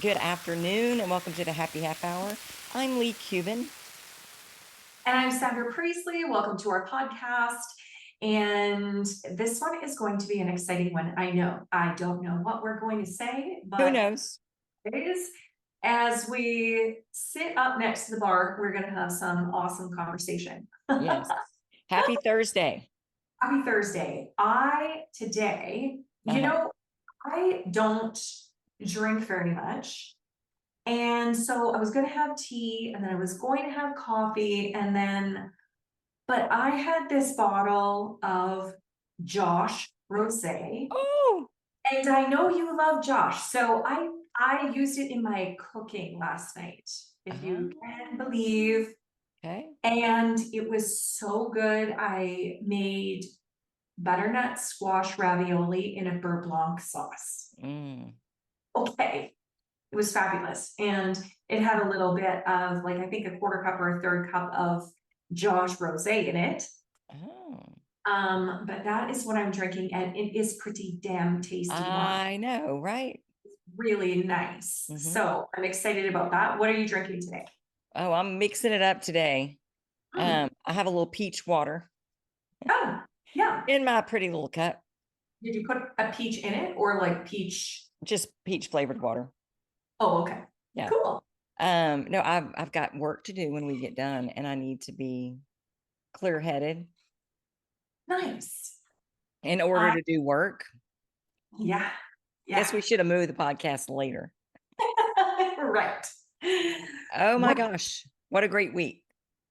Good afternoon and welcome to the Happy Half Hour. I'm Leigh Kubin. And I'm Sandra Priestley. Welcome to our podcast. And this one is going to be an exciting one. I know. I don't know what we're going to say, Who but knows? it is. As we sit up next to the bar, we're going to have some awesome conversation. Yes. Happy Thursday. Happy Thursday. Today, I don't drink very much. And so I was going to have tea and then I was going to have coffee but I had this bottle of Josh Rosé, Oh, and I know you love Josh, so I used it in my cooking last night, if you can believe, okay. and it was so good. I made butternut squash ravioli in a beurre blanc sauce. Mm. Okay, it was fabulous, and it had a little bit of, like, I think a quarter cup or a third cup of Josh Rosé in it. Oh, But that is what I'm drinking, and it is pretty damn tasty wine. I know, right? Really nice. Mm-hmm. So I'm excited about that. What are you drinking today? Oh, I'm mixing it up today. Hmm. I have a little peach water Oh, yeah. in my pretty little cup, Did you put a peach in it or like peach? just peach flavored water. Oh, okay. Yeah. Cool. No, I've got work to do when we get done, and I need to be clear headed Nice. in order I, to do work. yeah. Guess Yeah. we should have moved the podcast later. Right. Oh my What gosh, what a great week.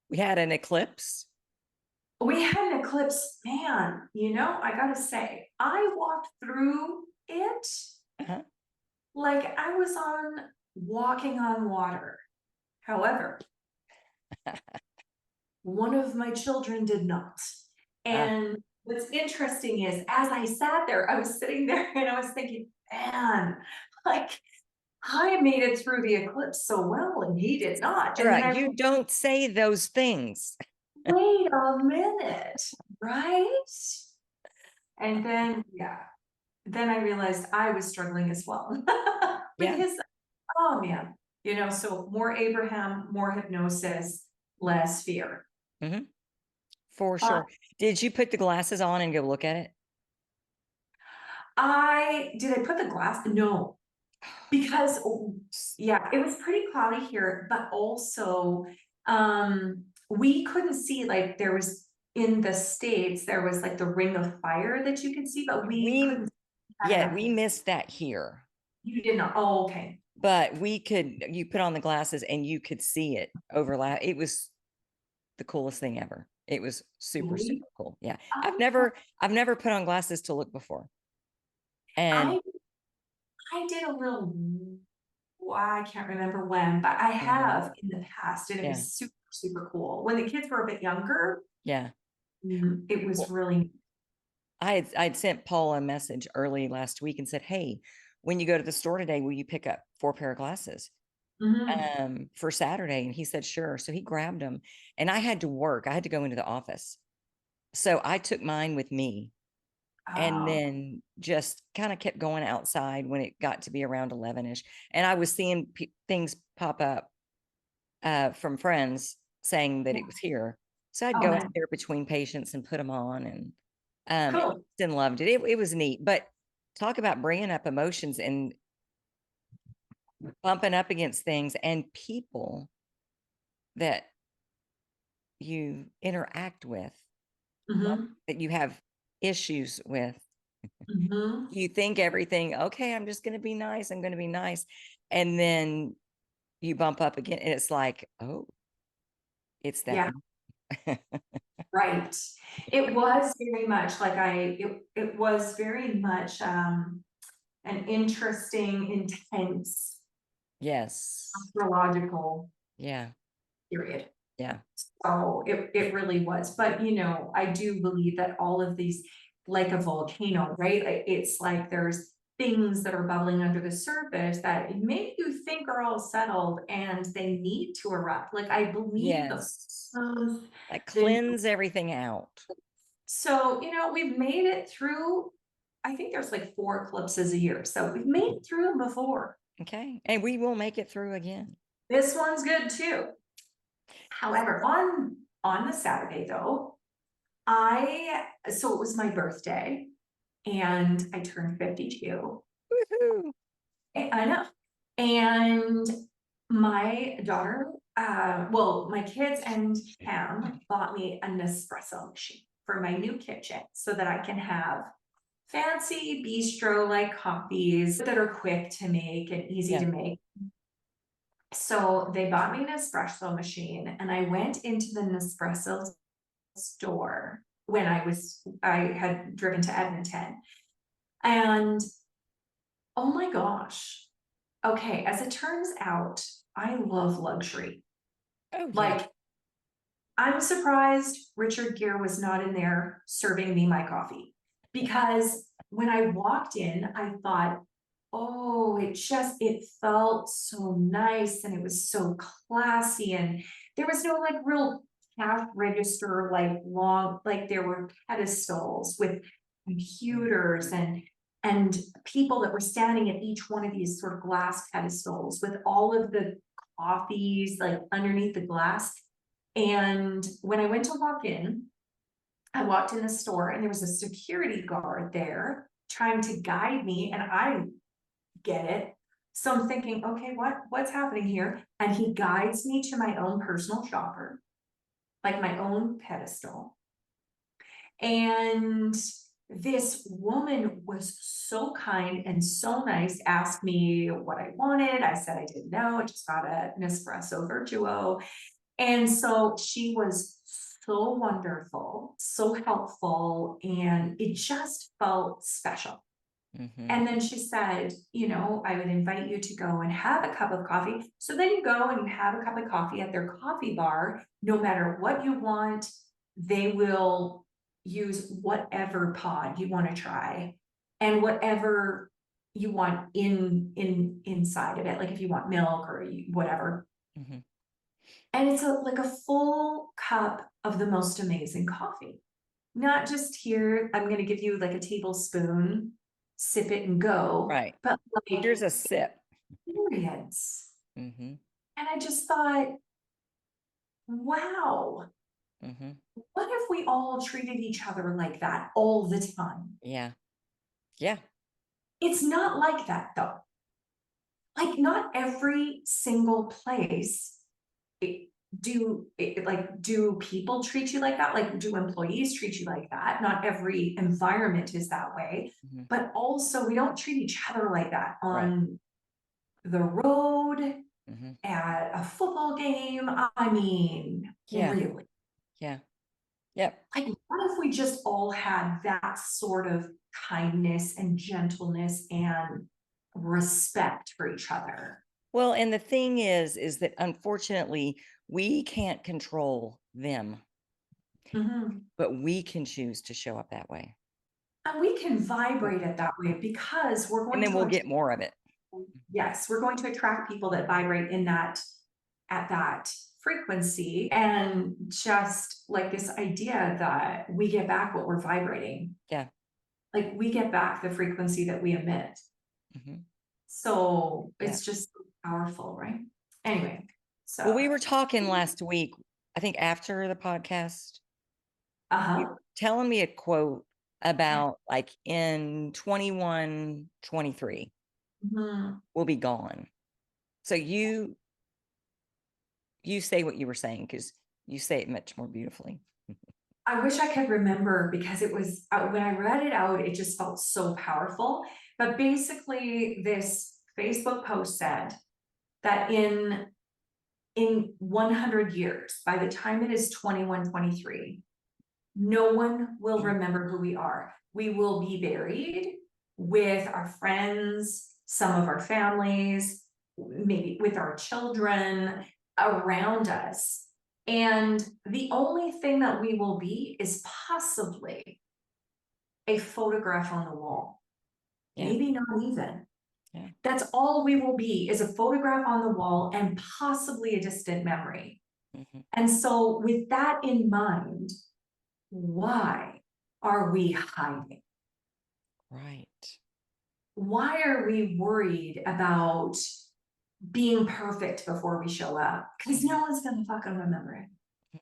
We had an eclipse. we had an eclipse, man, I gotta say, I walked through it Uh-huh. like I was walking on water. However, one of my children did not. Ah, And what's interesting is, as I sat there, I was sitting there and I was thinking, man, like I made it through the eclipse so well and he did not. And Sandra, then I you don't say those things. wait a minute, right? And then, yeah, then I realized I was struggling as well with Yeah. his, oh man, so more Abraham, more hypnosis, less fear. Hmm. For Uh, sure. Did you put the glasses on and go look at it? I put the glass? No, because yeah, it was pretty cloudy here, but also we couldn't see, like, there was in the States, there was like the ring of fire that you could see, but we We, couldn't see yeah, enough. we missed that here, You did not. Oh, okay. but you put on the glasses and you could see it overlap. It was the coolest thing ever. It was super, Really? super cool. Yeah. Uh, I've never put on glasses to look before. And I I did a little, well, I can't remember when, but I mhm, have in the past, and it yeah, was super, super cool. When the kids were a bit younger, yeah. it was Well, really, I'd sent Paul a message early last week and said, "Hey, when you go to the store today, will you pick up 4 pair of glasses mhm. for Saturday?" And he said, "Sure." So he grabbed them, and I had to work. I had to go into the office, so I took mine with me, and Oh, then just kind of kept going outside when it got to be around 11ish, and I was seeing things pop up from friends saying that yeah. it was here. So I'd Oh, go out nice. there between patients and put them on, and Cool. and loved it. It was neat. But talk about bringing up emotions and bumping up against things and people that you interact with, Mhm, that you have issues with. mhm. You think everything, okay, I'm just going to be nice. I'm going to be nice. And then you bump up again, and it's like, oh, it's that. Yeah, right. It was very much like it was very much, an interesting, intense Yes. astrological Yeah. period. Yeah. So it really was. But, I do believe that all of these, like a volcano, right? It's like there's things that are bubbling under the surface that maybe you think are all settled and they need to erupt. Like I believe the Yes. those Like the cleanse everything out. so we've made it through. I think there's like 4 eclipses a year. So we've made it through them before. Okay. And we will make it through again. This one's good too. However, on the Saturday though, so it was my birthday and I turned 52. Woohoo. I know. And my daughter, my kids and Cam bought me an espresso machine for my new kitchen so that I can have fancy bistro-like coffees that are quick to make and easy Yeah. to make. So they bought me an espresso machine and I went into the Nespresso store when I had driven to Edmonton. And oh my gosh. Okay, as it turns out, I love luxury. Oh, yeah. Like, I'm surprised Richard Gere was not in there serving me my coffee. Because when I walked in, I thought, oh, it felt so nice and it was so classy. And there was no like real cash register, like long, like there were pedestals with computers and people that were standing at each one of these sort of glass pedestals with all of the coffees like underneath the glass. And when I went to walk in, I walked in the store and there was a security guard there trying to guide me, and I get it. So I'm thinking, okay, what's happening here? And he guides me to my own personal shopper, like my own pedestal. And this woman was so kind and so nice, asked me what I wanted. I said I didn't know, I just got an espresso virtuo. And so she was so wonderful, so helpful, and it just felt special. Mm-hmm. And then she said, I would invite you to go and have a cup of coffee. So then you go and you have a cup of coffee at their coffee bar. No matter what you want, they will use whatever pod you want to try and whatever you want inside of it. Like if you want milk or whatever. Mm-hmm. And it's like a full cup of the most amazing coffee. Not just here, I'm going to give you like a tablespoon, sip it and go, Right. but like Here's a sip. experience. Mm-hmm. And I just thought, wow, Mm-hmm. what if we all treated each other like that all the time? Yeah. Yeah. It's not like that though. Like not every single place do people treat you like that? Like, do employees treat you like that? Not every environment is that way, Mm-hmm. but also we don't treat each other like that Right. on the road, Mm-hmm. at a football game. I mean, Yeah. really, Yeah. Yep. like, what if we just all had that sort of kindness and gentleness and respect for each other? Well, and the thing is that unfortunately we can't control them, Mhm. but we can choose to show up that way. And we can vibrate it that way because we're And going then to we'll get more of it. yes, we're going to attract people that vibrate in that at that frequency, and just like this idea that we get back what we're vibrating. Yeah. Like we get back the frequency that we emit. Mm-hmm. So Yeah. it's just powerful, right? Anyway, Well, we so were talking last week, I think after the podcast, you uh-huh. were telling me a quote about like in 21, 23, Mhm. we'll be gone. So you say what you were saying because you say it much more beautifully. I wish I could remember because it was when I read it out, it just felt so powerful. But basically, this Facebook post said that in 100 years, by the time it is 21, 23, no one will remember who we are. We will be buried with our friends, some of our families, maybe with our children around us. And the only thing that we will be is possibly a photograph on the wall. Yeah. Maybe not even. Yeah. That's all we will be, is a photograph on the wall and possibly a distant memory. Mm-hmm. And so with that in mind, why are we hiding? Right. why are we worried about being perfect before we show up? Because no one's gonna fucking remember it.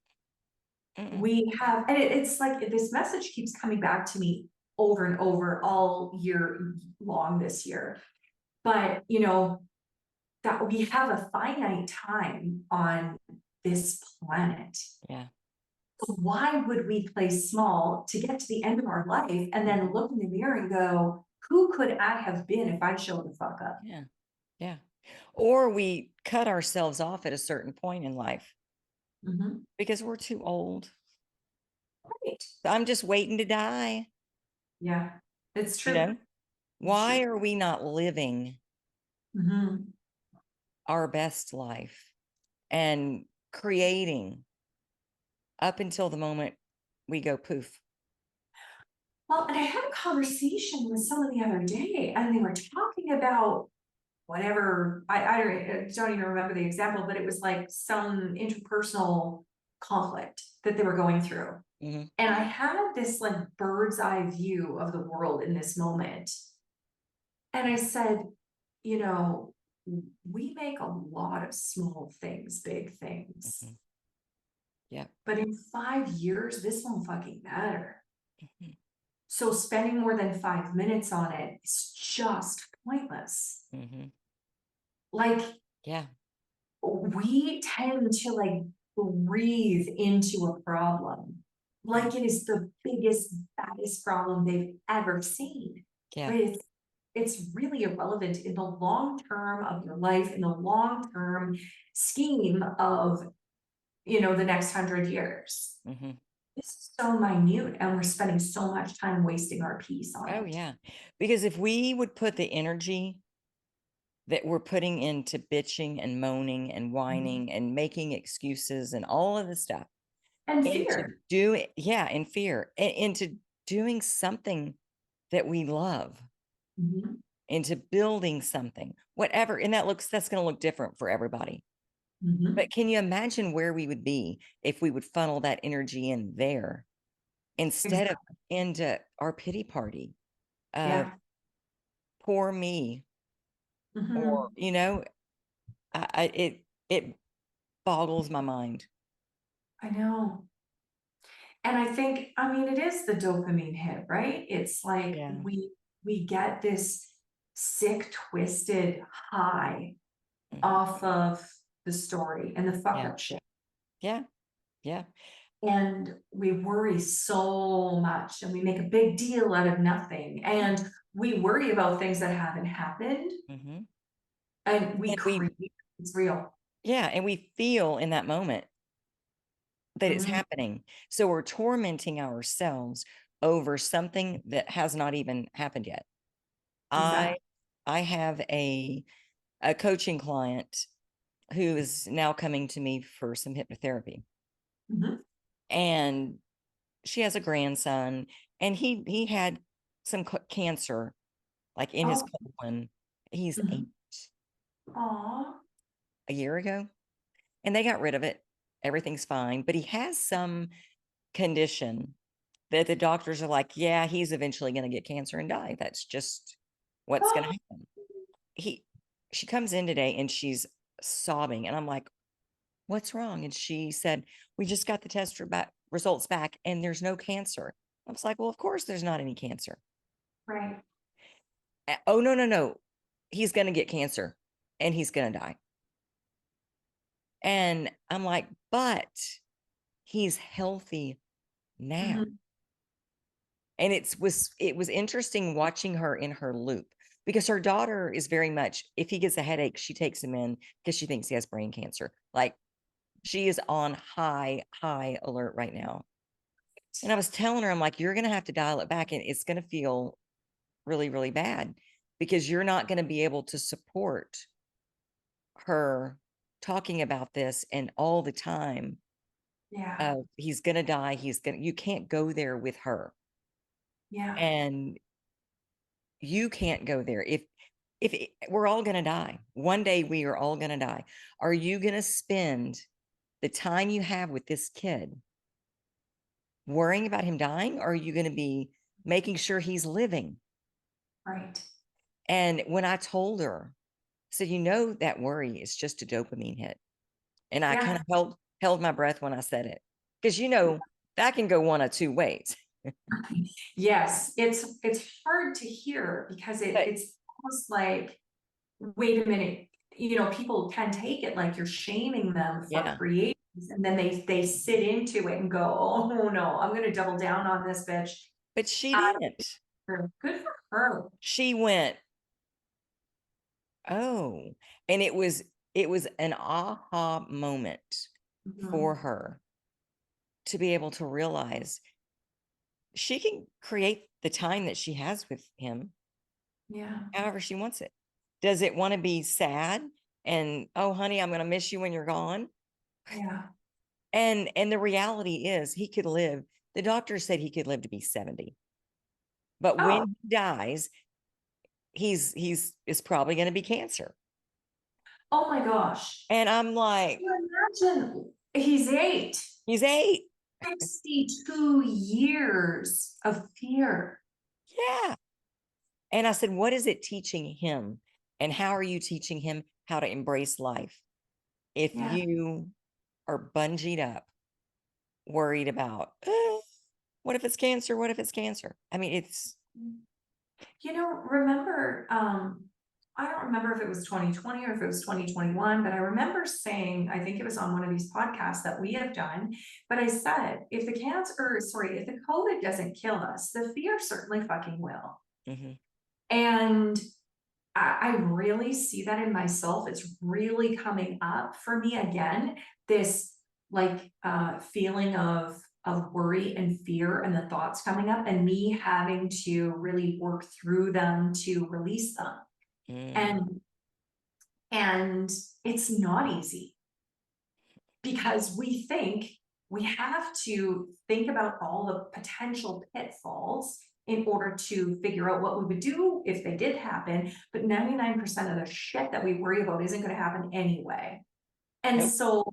Mm-mm. We have, and it's like this message keeps coming back to me over and over all year long this year. But you know, that we have a finite time on this planet. Yeah. So why would we play small to get to the end of our life and then look in the mirror and go, who could I have been if I showed the fuck up? Yeah. Yeah. Or we cut ourselves off at a certain point in life Mhm. because we're too old. Right. I'm just waiting to die. Yeah, it's You true. know, It's why true. are we not living Mhm. our best life and creating up until the moment we go poof? Well, and I had a conversation with someone the other day, and they were talking about whatever, I don't even remember the example, but it was like some interpersonal conflict that they were going through. Mhm. And I had this like bird's eye view of the world in this moment. And I said, you know, we make a lot of small things, big things. Mhm. Yeah. But in 5 years, this won't fucking matter. Mhm. So spending more than 5 minutes on it is just pointless. Mhm. Like Yeah. we tend to like breathe into a problem like it is the biggest, baddest problem they've ever seen. Yeah. But it's really irrelevant in the long term of your life, in the long term scheme of, you know, the next 100 years. Mhm. It's so minute, and we're spending so much time wasting our peace on Oh, it. yeah. Because if we would put the energy that we're putting into bitching and moaning and Mhm. whining and making excuses and all of the stuff And into fear. doing, yeah, and fear, into doing something that we love, Mhm. into building something, whatever. And that's going to look different for everybody. Mhm. But can you imagine where we would be if we would funnel that energy in there instead of Exactly. into our pity party of Yeah. poor me? Or, Mhm. it boggles my mind. I know. And I think, I mean, it is the dopamine hit, right? It's like Yeah. we get this sick, twisted high Mhm. off of the story and the fucked Yeah. up shit. Yeah. Yeah. And we worry so much and we make a big deal out of nothing. And we worry about things that haven't happened Mhm. and we And we create it's real. yeah, and we feel in that moment that it's Mhm. happening. So we're tormenting ourselves over something that has not even happened yet. I Exactly. I have a coaching client who is now coming to me for some hypnotherapy. Mhm. And she has a grandson, and he had some cancer, like, in his Oh, colon. He's 8 mhm. Aw. a year ago, and they got rid of it. Everything's fine, but he has some condition that the doctors are like, "Yeah, he's eventually gonna get cancer and die. That's just what's gonna Oh, happen." He She comes in today and she's sobbing, and I'm like, "What's wrong?" And she said, "We just got the results back, and there's no cancer." I was like, "Well, of course there's not any cancer." right. "Oh, no, no, no. He's gonna get cancer, and he's gonna die." And I'm like, "But he's healthy now." Mhm. And it was interesting watching her in her loop because her daughter is very much, if he gets a headache, she takes him in because she thinks he has brain cancer. Like, she is on high alert right now. And I was telling her, I'm like, "You're gonna have to dial it back, and it's gonna feel really, really bad because you're not gonna be able to support her talking about this and all the time Yeah. of he's gonna die, you can't go there with her. Yeah. And you can't go there. We're all gonna die. One day we are all gonna die. Are you gonna spend the time you have with this kid worrying about him dying, or are you gonna be making sure he's living?" Right. And when I told her, I said, you know, that worry is just a dopamine hit. And I kind Yeah. of held my breath when I said it. Because, you know, that can go one of two ways. Yes, it's hard to hear because But it's almost like, wait a minute, people can take it like you're shaming them for yeah, creating, and then they sit into it and go, oh no, I'm gonna double down on this bitch. but she Uh, didn't. Good for her. She went, oh, and it was an aha moment for Mhm. her to be able to realize she can create the time that she has with him Yeah, however she wants it. Does it want to be sad and, oh honey, I'm going to miss you when you're gone? yeah. And the reality is he could live. The doctor said he could live to be 70. But Oh, when he dies, he's it's probably going to be cancer. oh my gosh. And I'm like, You imagine he's 8. he's 8. 62 years of fear. Yeah. And I said, what is it teaching him? And how are you teaching him how to embrace life? If Yeah. you are bungeed up, worried about, what if it's cancer? What if it's cancer? I mean, it's, Remember, I don't remember if it was 2020 or if it was 2021, but I remember saying, I think it was on one of these podcasts that we have done, but I said, if the COVID doesn't kill us, the fear certainly fucking will. mhm, And I really see that in myself. It's really coming up for me again, this like feeling of worry and fear and the thoughts coming up and me having to really work through them to release them. mm, And and it's not easy because we think we have to think about all the potential pitfalls in order to figure out what we would do if they did happen. But 99% of the shit that we worry about isn't going to happen anyway. And nope. so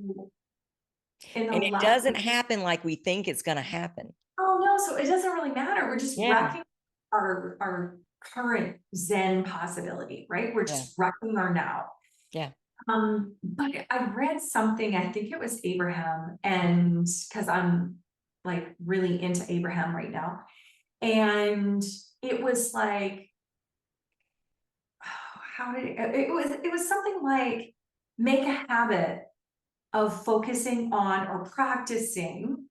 in the And it last, doesn't happen like we think it's going to happen. oh no, so it doesn't really matter. We're just Yeah. wrecking our current Zen possibility, right? We're Yeah. just wrecking our now. Yeah. But I read something, I think it was Abraham, and because I'm like really into Abraham right now. And it was like, how did it was something like make a habit of focusing on or practicing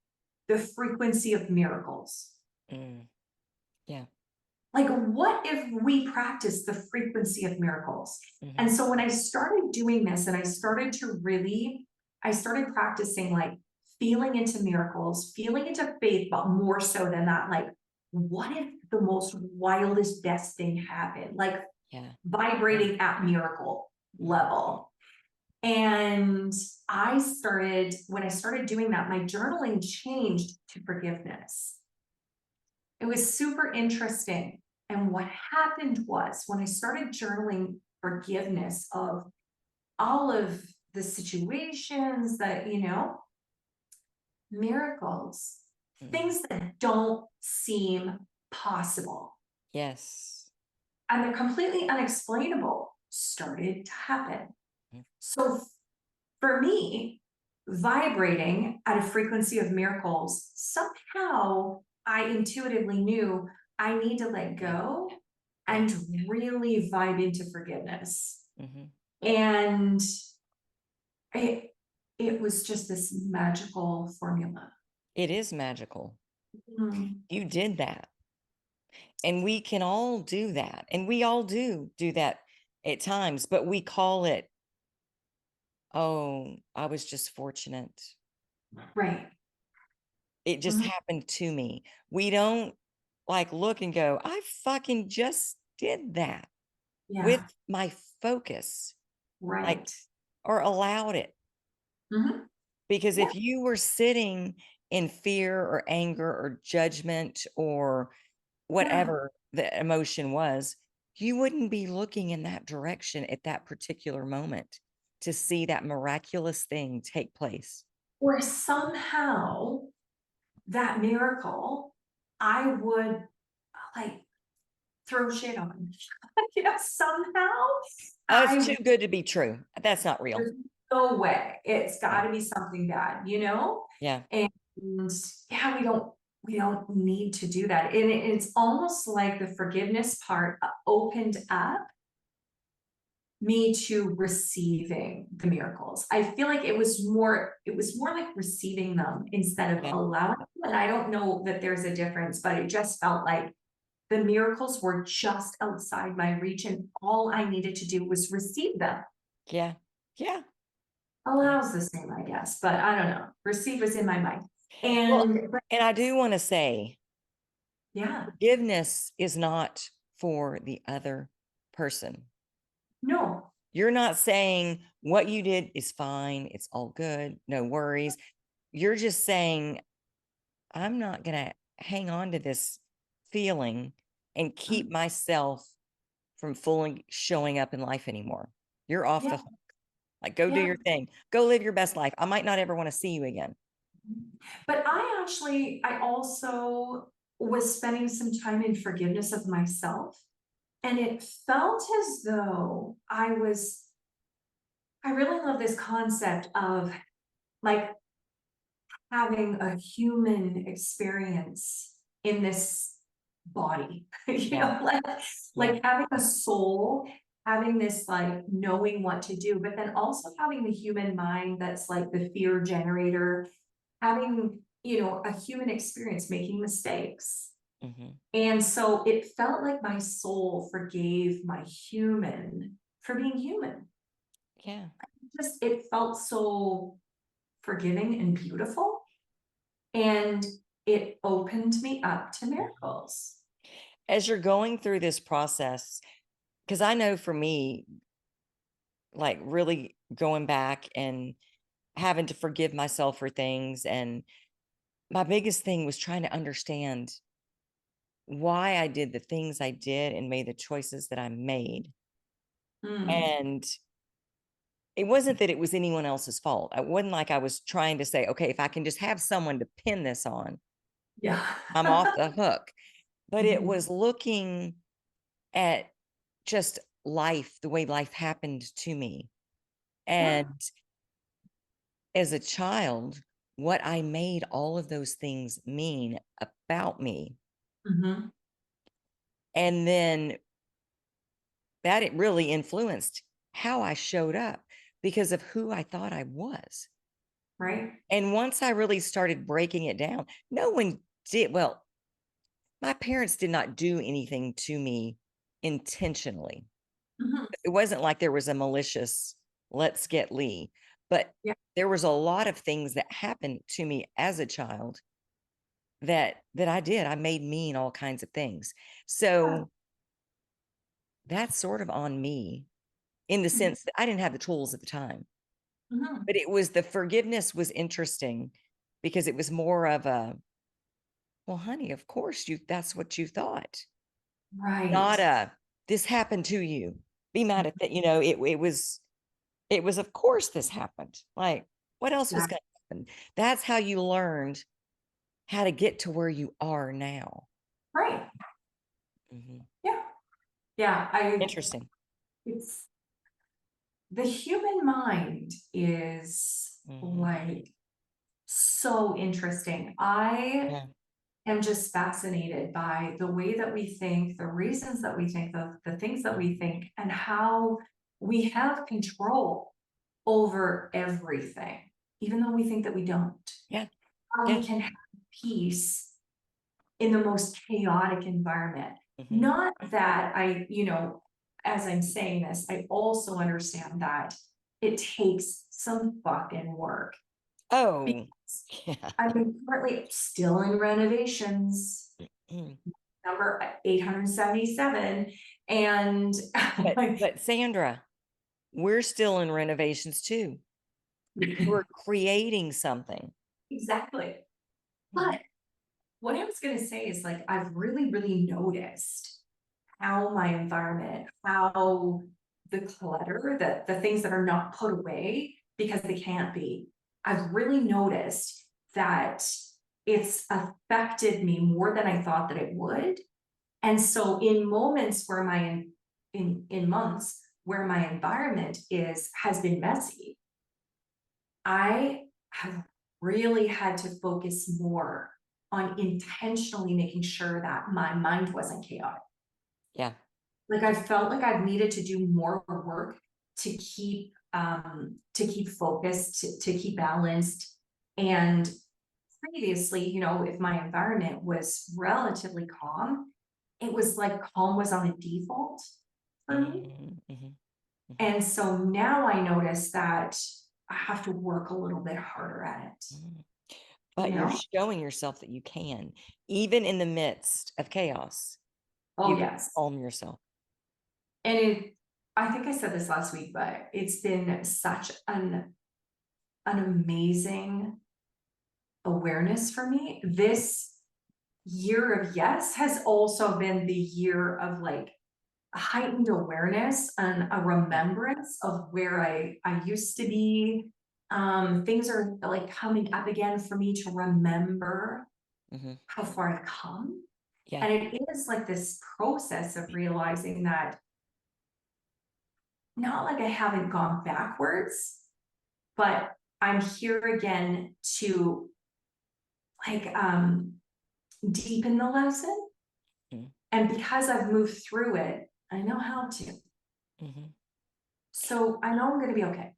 the frequency of miracles. Mm, yeah. Like, what if we practice the frequency of miracles? And Hmm. so when I started doing this and I started practicing like feeling into miracles, feeling into faith, but more so than that, like, what if the most wildest, best thing happened? Like Yeah. vibrating at miracle Mhm. level. And when I started doing that, my journaling changed to forgiveness. It was super interesting. And what happened was when I started journaling forgiveness of all of the situations that, miracles, Mm. things that don't seem possible Yes. and they're completely unexplainable started to happen. Mm. So for me, vibrating at a frequency of miracles, somehow I intuitively knew I need to let Yeah. go Yeah. and really vibe into forgiveness. Hmm. And it it was just this magical formula. It is magical. Mm, You did that. And we can all do that. And we all do that at times, but we call it, oh, I was just fortunate. right. It just Mhm. happened to me. We don't like look and go, I fucking just did that with Yeah, my focus, like, right. or allowed it. Mhm. Because Yeah, if you were sitting in fear or anger or judgment or yeah. whatever the emotion was, you wouldn't be looking in that direction at that particular moment to see that miraculous thing take place. Or somehow that miracle, I would like throw shit on. Somehow Oh, it's I too good to be true. That's not real. there's no way. It's Yeah. gotta be something bad, Yeah. And yeah, we don't need to do that. And it's almost like the forgiveness part opened up me to receiving the miracles. I feel like it was more like receiving them instead of Yeah. allowing them. And I don't know that there's a difference, but it just felt like the miracles were just outside my reach, and all I needed to do was receive them. Yeah. Yeah. Yeah. Allows the same, I guess, but I don't know. Receive was in my mind. Well, But and I do want to say yeah, forgiveness is not for the other person. no. You're not saying what you did is fine. It's all good. No worries. You're just saying, I'm not going to hang on to this feeling and keep myself from fully showing up in life anymore. You're off Yeah, the hook. Like, go do yeah. your thing. Go live your best life. I might not ever want to see you again. But I also was spending some time in forgiveness of myself, and it felt as though I really love this concept of like having a human experience in this body, Yeah. Yeah. like having a soul, having this like knowing what to do, but then also having the human mind that's like the fear generator, having, a human experience, making mistakes. Hmm. And so it felt like my soul forgave my human for being human. Yeah. Just it felt so forgiving and beautiful. And it opened me up to miracles. As you're going through this process, because I know for me, like really going back and having to forgive myself for things. And my biggest thing was trying to understand why I did the things I did and made the choices that I made. Mm, And it wasn't that it was anyone else's fault. It wasn't like I was trying to say, okay, if I can just have someone to pin this on, yeah. I'm off the hook. But it Mhm. was looking at just life, the way life happened to me. Yeah. And as a child, what I made all of those things mean about me. Mhm. And then that it really influenced how I showed up because of who I thought I was. Right. And once I really started breaking it down, no one did. Well, my parents did not do anything to me intentionally. Mhm. It wasn't like there was a malicious, let's get Leigh, but Yeah. there was a lot of things that happened to me as a child that I did. I made mean all kinds of things. So that's sort of on me in the Mhm. sense that I didn't have the tools at the time. Mhm. But it was the forgiveness was interesting because it was more of a, well, honey, of course that's what you thought. Right. Not a, this happened to you. Be mad at that. It was of course this happened. Like, what else was Yeah. gonna happen? That's how you learned how to get to where you are now. Right. Mhm. Yeah. Yeah. Interesting. It's the human mind is Mhm. like so interesting. I Yeah. am just fascinated by the way that we think, the reasons that we think, the things that we Mhm. think, and how we have control over everything, even though we think that we don't. Yeah. How Yeah. we can have peace in the most chaotic environment. Mhm. Not that as I'm saying this, I also understand that it takes some fucking work Oh, because yeah. I'm currently still in renovations, Mm. number 877, and But like but Sandra, we're still in renovations too. You were creating something. exactly. Mhm. But what I was gonna say is like I've really, really noticed how my environment, how the clutter, the things that are not put away because they can't be. I've really noticed that it's affected me more than I thought that it would. And so in moments where in months where my environment has been messy, I have really had to focus more on intentionally making sure that my mind wasn't chaotic. Yeah. Like I felt like I've needed to do more work to keep focused, to keep balanced. And previously, you know, if my environment was relatively calm, it was like calm was on the default for me. Mhm, mhm, mhm, And so now I notice that I have to work a little bit harder at it, mhm. you But you're know? showing yourself that you can, even in the midst of chaos, Oh, you can yes. calm yourself. And I think I said this last week, but it's been such an amazing awareness for me. This year of yes has also been the year of like a heightened awareness and a Yeah. remembrance of where I used to be. Things are like coming up again for me to remember Mhm. how far I've come. Yeah. And it is like this process of realizing that not like I haven't gone backwards, but I'm here again to like deepen the lesson. Mhm, And because I've moved through it, I know how to. mhm. So I know I'm going to be okay.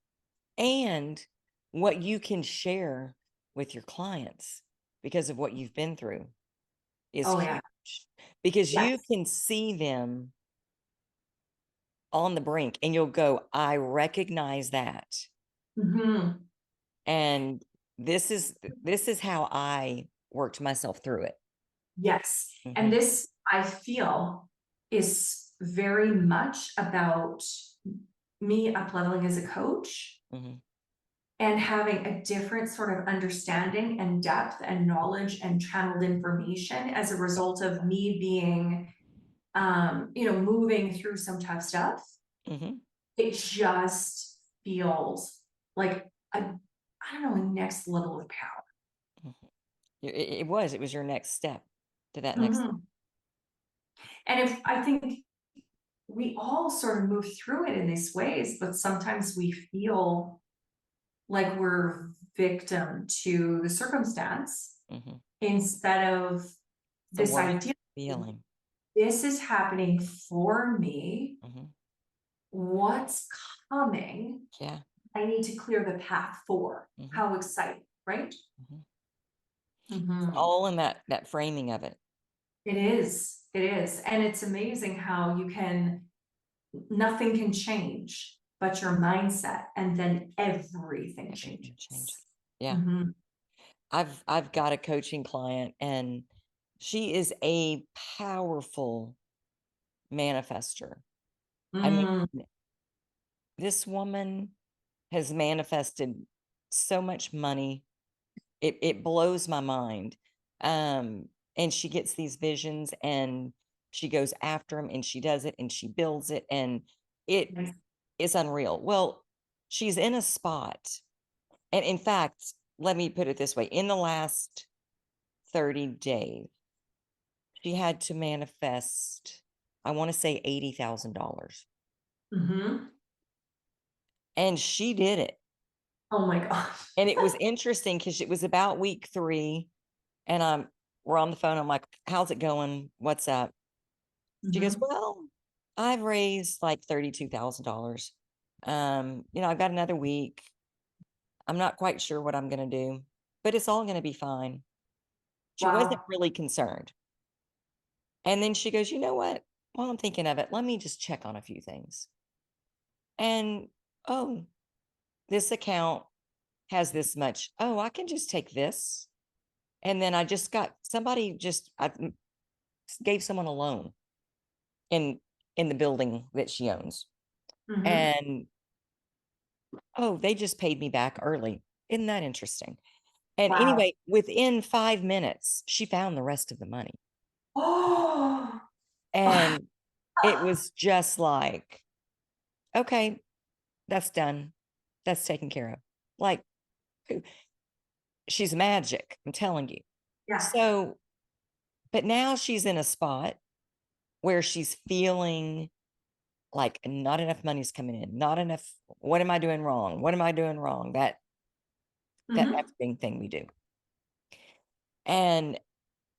And what you can share with your clients because of what you've been through is Oh, yeah. huge, because you Yes. can see them on the brink and you'll go, I recognize that. Hmm. And this is how I worked myself through it. Yes. And Mhm, this, I feel, is very much about me up leveling as a coach mhm, and having a different sort of understanding and depth and knowledge and channeled information as a result of me being you know, moving through some tough stuff. mhm, It just feels like I don't know, a next level of power. mhm. It was your next step to that next step. Mhm. And if I think we all sort of move through it in these ways, but sometimes we feel like we're victim to the circumstance Mhm. instead of It's the this worst idea, feeling. this is happening for me. Mhm. What's coming? Yeah. I need to clear the path for. Mhm, How exciting, right? mhm. It's Mhm. all in that framing of it. It is. It is. And it's amazing how you can, nothing can change but your mindset, and then everything Everything changes. changes. Yeah. Mhm. I've got a coaching client and she is a powerful manifester. I mean, Mm, this woman has manifested so much money. It blows my mind. And she gets these visions and she goes after them and she does it and she builds it and it nice. is unreal. Well, she's in a spot. And in fact, let me put it this way, in the last 30 days, she had to manifest, I want to say $80,000. Mhm. And she did it. Oh my gosh. And it was interesting because it was about week 3. And we're on the phone. I'm like, how's it going? What's up? She goes, Mhm. well, I've raised like $32,000. I've got another week. I'm not quite sure what I'm going to do, but it's all going to be fine. She wasn't Wow. really concerned. And then she goes, you know what? While I'm thinking of it, let me just check on a few things. And oh, this account has this much. Oh, I can just take this. And then I just got somebody just I gave someone a loan in in the building that she owns. Mhm. And oh, they just paid me back early. Isn't that interesting? And Wow. anyway, within 5 minutes, she found the rest of the money. Oh. And it was just like, okay, that's done. That's taken care of. Like, who she's magic, I'm telling you. Yeah. So, but now she's in a spot. where she's feeling like not enough money's coming in, not enough. What am I doing wrong? What am I doing wrong? That Mhm. everything thing we do. And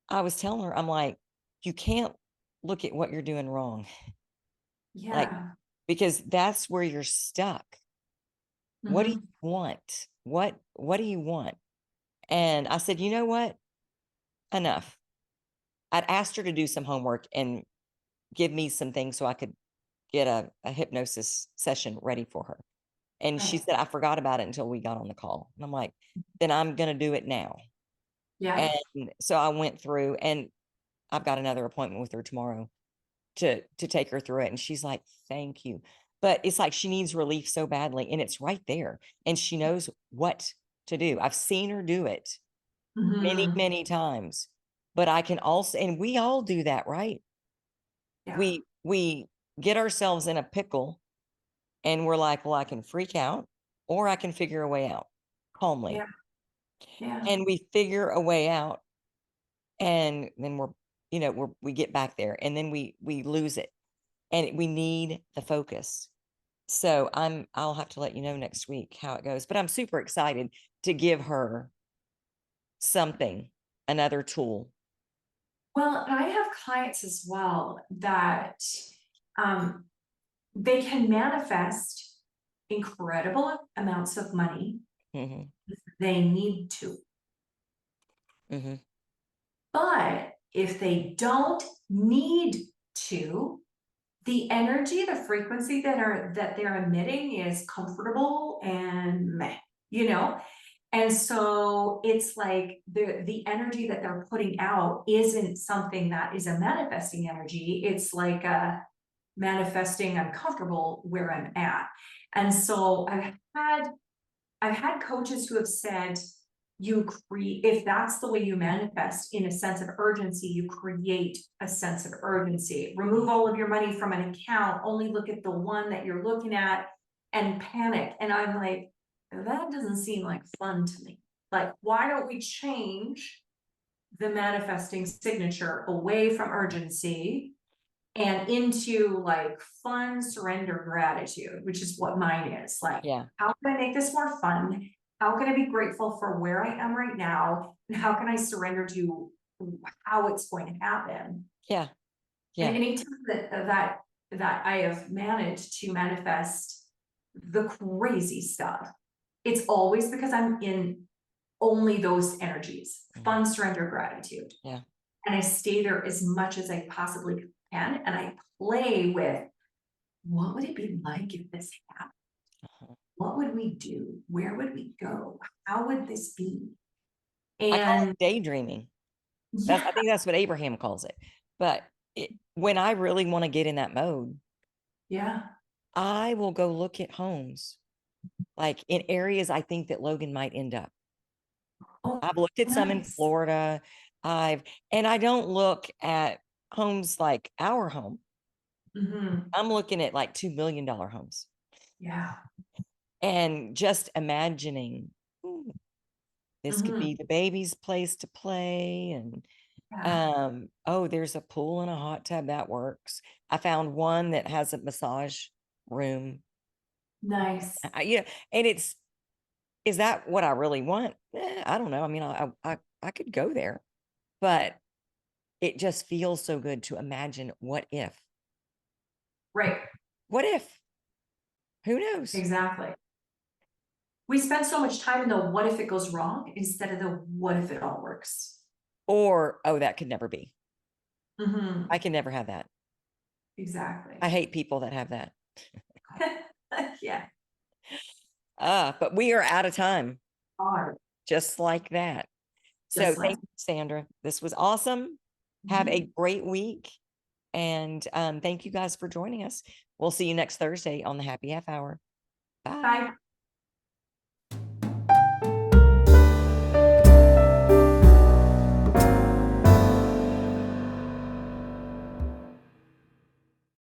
I was telling her, I'm like, you can't look at what you're doing wrong, like, Yeah. because that's where you're stuck. What do you Mhm. want? What do you want? And I said, you know what? Enough. I'd asked her to do some homework and give me some things so I could get a hypnosis session ready for her. And she Right. said, I forgot about it until we got on the call. And I'm like, then I'm going to do it now. Yeah. And so I went through, and I've got another appointment with her tomorrow to take her through it. And she's like, thank you. But it's like she needs relief so badly, and it's right there. And she knows what to do. I've seen her do it many, Mhm. many times. But I can also, and we all do that, right? Yeah. We get ourselves in a pickle, and we're like, well, I can freak out, or I can figure a way out calmly. Yeah. Yeah. And we figure a way out, and then we get back there, and then we lose it, and we need the focus. So I'll have to let you know next week how it goes, but I'm super excited to give her something, another tool. Well, and I have clients as well that um, they can manifest incredible amounts of money Mhm, if they need to. mhm, But if they don't need to, the energy, the frequency that they're emitting is comfortable and meh, you know? And so it's like the energy that they're putting out isn't something that is a manifesting energy. It's like a manifesting, I'm comfortable where I'm at. And so I've had coaches who have said, you create, if that's the way you manifest in a sense of urgency, you create a sense of urgency. Remove all of your money from an account, only look at the one that you're looking at and panic. And I'm like, that doesn't seem like fun to me. Like, why don't we change the manifesting signature away from urgency and into like fun surrender gratitude, which is what mine is. Like, yeah, how can I make this more fun? How can I be grateful for where I am right now? And how can I surrender to how it's going to happen? yeah, And yeah, anytime that I have managed to manifest the crazy stuff, it's always because I'm in only those energies, mhm, fun, surrender, gratitude. yeah, And I stay there as much as I possibly can. And I play with, what would it be like if this happened? uh-huh. What would we do? Where would we go? How would this be? I call And it daydreaming. I yeah, think that's what Abraham calls it. But when I really want to get in that mode, yeah. I will go look at homes, like in areas I think that Logan might end up. Oh, I've looked at some in nice. Florida. And I don't look at homes like our home. Hmm. I'm looking at like $2 million homes, Yeah. and just imagining, "Ooh, this could Hmm. be the baby's place to play." And Yeah. oh, there's a pool and a hot tub that works. I found one that has a massage room. Nice. Yeah, and is that what I really want? I don't know. I mean, I could go there, but it just feels so good to imagine what if. Right. What if? Who knows? Exactly. We spend so much time in the what if it goes wrong instead of the what if it all works. Or, oh, that could never be. Hmm. I can never have that. I Exactly. hate people that have that. Yeah. But we are out of time, Hard. just like that. So Just like. thank you, Sandra. This was awesome. Have a Mhm. great week. And thank you guys for joining us. We'll see you next Thursday on the Happy Half Hour. Bye. Bye.